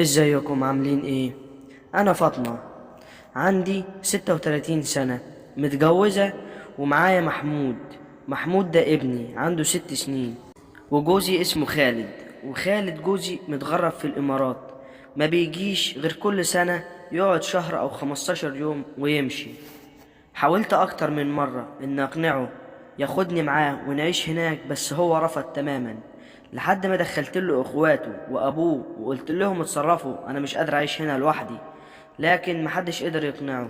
ازيكم عاملين ايه؟ انا فاطمة، عندي 36 سنة، متجوزة ومعايا محمود ده ابني عنده 6 سنين. وجوزي اسمه خالد، وخالد جوزي متغرب في الامارات، ما بيجيش غير كل سنة، يقعد شهر او 15 يوم ويمشي. حاولت أكتر من مرة إن أقنعه ياخدني معاه ونعيش هناك، بس هو رفض تماما، لحد ما دخلت له إخواته وأبوه وقلت لهم اتصرفوا، أنا مش قادر أعيش هنا لوحدي، لكن محدش قدر يقنعه.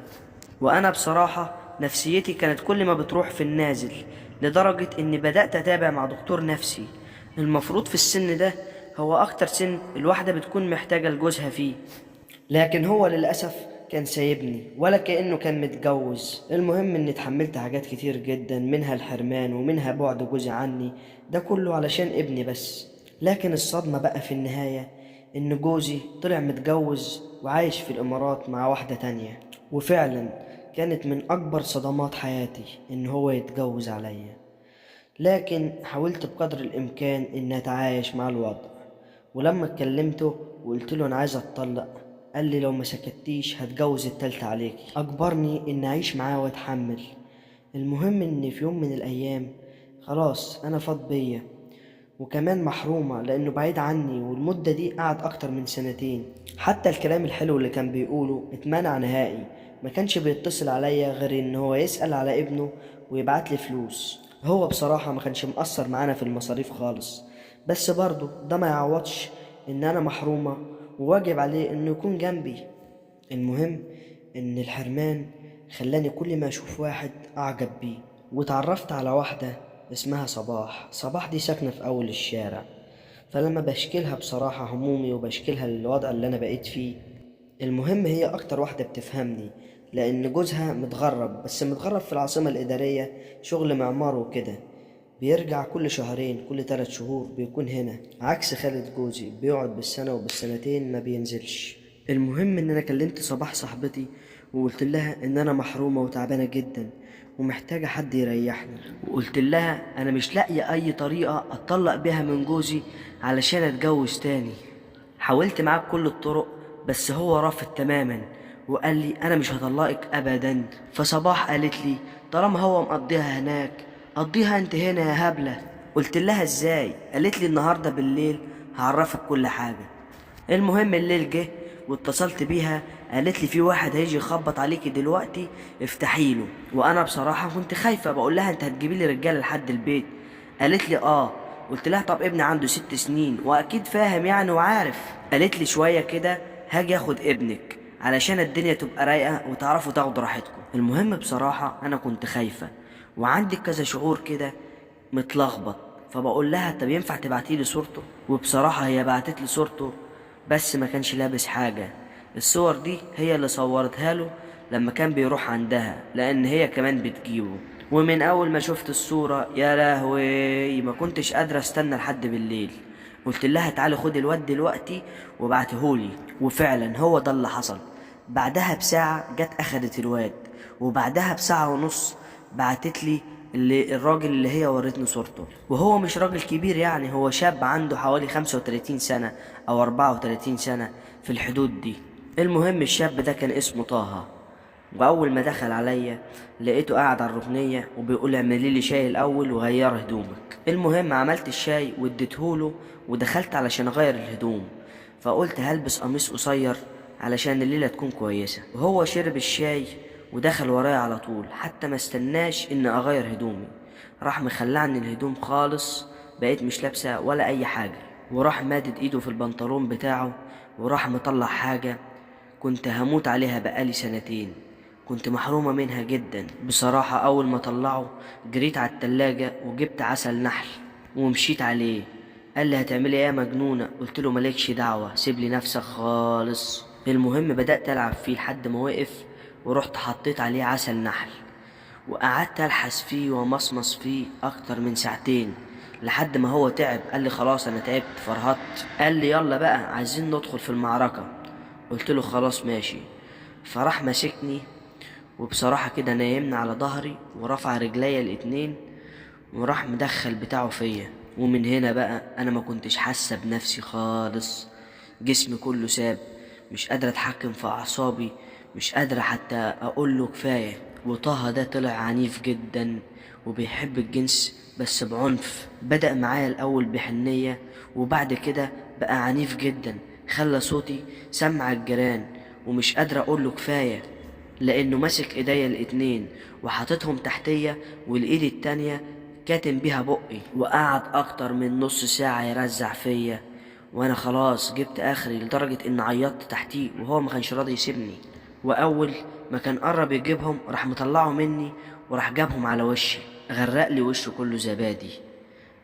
وأنا بصراحة نفسيتي كانت كل ما بتروح في النازل، لدرجة إني بدأت أتابع مع دكتور نفسي. المفروض في السن ده هو أكتر سن الواحدة بتكون محتاجة لجوزها فيه، لكن هو للأسف كان سايبني ولا كأنه كان متجوز. المهم إني اتحملت حاجات كتير جدا، منها الحرمان ومنها بعد جوزي عني، ده كله علشان ابني بس. لكن الصدمة بقى في النهاية إن جوزي طلع متجوز وعايش في الإمارات مع واحدة تانية. وفعلا كانت من أكبر صدمات حياتي إن هو يتجوز عليا، لكن حاولت بقدر الإمكان إن أتعايش مع الوضع. ولما اتكلمته وقلت له أنا عايز أتطلق، قال لي لو ما سكتيش هتجوز التالتة عليكي. أجبرني إن أعيش معاه وأتحمل. المهم إن في يوم من الأيام خلاص أنا فاض بيا، وكمان محرومة لأنه بعيد عني، والمدة دي قعد أكتر من سنتين. حتى الكلام الحلو اللي كان بيقوله اتمنع نهائي، ما كانش بيتصل عليا غير إن هو يسأل على ابنه ويبعت لي فلوس. هو بصراحة ما كانش مقصر معانا في المصاريف خالص، بس برضه ده ما يعوضش إن أنا محرومة وواجب عليه إنه يكون جنبي. المهم إن الحرمان خلاني كل ما أشوف واحد أعجب بيه، واتعرفت على واحدة اسمها صباح دي ساكنة في أول الشارع. فلما بشكلها بصراحة همومي وبشكلها الوضع اللي أنا بقيت فيه، المهم هي أكتر واحدة بتفهمني، لأن جوزها متغرب، بس متغرب في العاصمة الإدارية، شغل معمار وكده، بيرجع كل شهرين كل 3 شهور بيكون هنا، عكس خالد جوزي بيقعد بالسنة وبالسنتين ما بينزلش. المهم ان انا كلمت صباح صاحبتي وقلت لها ان انا محرومة وتعبانة جدا ومحتاجة حد يريحني، وقلت لها انا مش لاقية اي طريقة اتطلق بيها من جوزي علشان اتجوز تاني. حاولت معاه بكل الطرق، بس هو رافض تماما وقال لي انا مش هطلقك ابدا. فصباح قالت لي طالما هو مقضيها هناك قضيها انت هنا يا هبلة. قلت لها ازاي؟ قالت لي النهاردة بالليل هعرفك كل حاجة. المهم الليل جه واتصلت بيها، قالت لي في واحد هيجي يخبط عليكي دلوقتي، افتحيله. وانا بصراحة كنت خايفة، بقول لها انت هتجيبي لي رجالة لحد البيت؟ قالت لي اه. قلت لها طب ابني عنده 6 سنين واكيد فاهم يعني وعارف. قالت لي شوية كده هاجي اخد ابنك علشان الدنيا تبقى رايقة وتعرفوا تاخدوا راحتكم. المهم بصراحة انا كنت خايفة وعندي كذا شعور كده متلخبط، فبقول لها طب ينفع تبعتيلي صورته؟ وبصراحة هي بعتت لي صورته، بس ما كانش لابس حاجة. الصور دي هي اللي صورتها له لما كان بيروح عندها، لان هي كمان بتجيبه. ومن اول ما شفت الصورة يا لهوي ما كنتش قادرة استنى لحد بالليل. قلت لها تعالي خدي الواد دلوقتي وبعتهولي، وفعلا هو ده اللي حصل. بعدها بساعة جت اخدت الواد، وبعدها بساعة ونص بعتت لي الراجل اللي هي ورتني صورته. وهو مش راجل كبير يعني، هو شاب عنده حوالي 35 سنة او 34 سنة في الحدود دي. المهم الشاب ده كان اسمه طه، واول ما دخل عليا لقيته قاعد على الركنية وبيقول اعملي لي شاي الاول وغير هدومك. المهم عملت الشاي واديتهوله ودخلت علشان اغير الهدوم، فقلت هلبس قميص قصير علشان الليلة تكون كويسة. وهو شرب الشاي ودخل ورايا على طول، حتى ما استناش ان اغير هدومي، راح مخلعني الهدوم خالص، بقيت مش لابسة ولا اي حاجة، وراح مادد ايده في البنطلون بتاعه وراح مطلع حاجة كنت هموت عليها بقالي سنتين، كنت محرومة منها جدا بصراحة. أول ما طلعه جريت على التلاجة وجبت عسل نحل ومشيت عليه. قال لي هتعملي ايه يا مجنونة؟ قلت له مالكش دعوة، سيب لي نفسك خالص. المهم بدأت ألعب فيه لحد ما وقف، ورحت حطيت عليه عسل نحل وقعدت ألحس فيه ومصمص فيه أكتر من ساعتين لحد ما هو تعب. قال لي خلاص أنا تعبت فرهطت. قال لي يلا بقى عايزين ندخل في المعركة. قلت له خلاص ماشي. فراح ماسكني وبصراحة كده نايمني على ظهري ورفع رجليا الاتنين وراح مدخل بتاعه فيا. ومن هنا بقى انا ما كنتش حاسة بنفسي خالص، جسمي كله ساب، مش قادر اتحكم في اعصابي، مش قادر حتى اقول له كفايه. وطه ده طلع عنيف جدا وبيحب الجنس بس بعنف. بدأ معايا الاول بحنيه وبعد كده بقى عنيف جدا، خلى صوتي سمع الجيران، ومش قادر اقول له كفايه لانه ماسك ايديا الاتنين وحاططهم تحتيا، والايد التانية كاتم بيها بقي، وقعد اكتر من نص ساعة يرزع فيا، وانا خلاص جبت اخري لدرجة ان عيطت تحتيه وهو ما كانش راضي يسيبني. واول ما كان قرب يجيبهم راح مطلعه مني وراح جابهم على وشي، غرق لي وشه كله زبادي.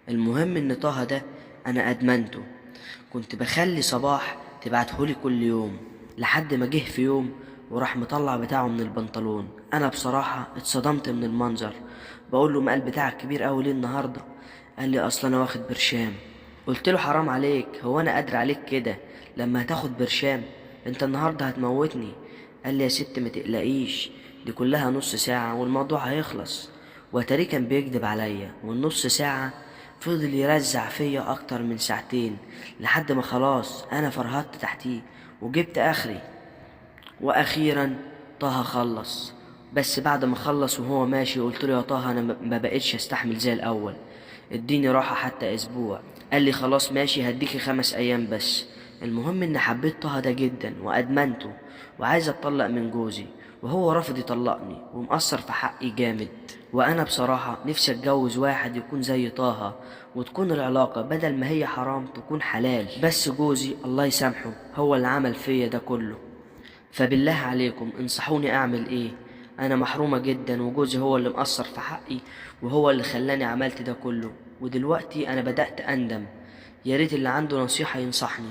المهم ان طه ده انا ادمنته، كنت بخلي صباح تبعتهولي كل يوم، لحد ما جه في يوم وراح مطلع بتاعه من البنطلون. انا بصراحة اتصدمت من المنظر، بقول له مقال بتاعك كبير قوي ليه النهاردة؟ قال لي اصل انا واخد برشام. قلت له حرام عليك، هو انا قادر عليك كده لما هتاخد برشام؟ انت النهاردة هتموتني. قال لي يا ست ما تقلقيش، دي كلها نص ساعة والموضوع هيخلص. وتاري كان بيكذب عليا، والنص ساعة فضل يرزع فيا اكتر من ساعتين، لحد ما خلاص انا فرهدت تحتيه وجبت اخري. واخيرا طه خلص، بس بعد ما خلص وهو ماشي قلت له يا طه انا ما بقتش استحمل زي الاول، اديني راحة حتى اسبوع. قال لي خلاص ماشي هديكي 5 ايام بس. المهم ان حبيت طه ده جدا وادمنته، وعايز اتطلق من جوزي وهو رافض يطلقني ومقصر في حقي جامد. وانا بصراحة نفسي اتجوز واحد يكون زي طه، وتكون العلاقة بدل ما هي حرام تكون حلال، بس جوزي الله يسامحه هو اللي عمل فيا ده كله. فبالله عليكم انصحوني اعمل ايه؟ انا محرومة جدا وجوزي هو اللي مقصر في حقي وهو اللي خلاني عملت ده كله، ودلوقتي انا بدأت اندم. يا ريت اللي عنده نصيحة ينصحني.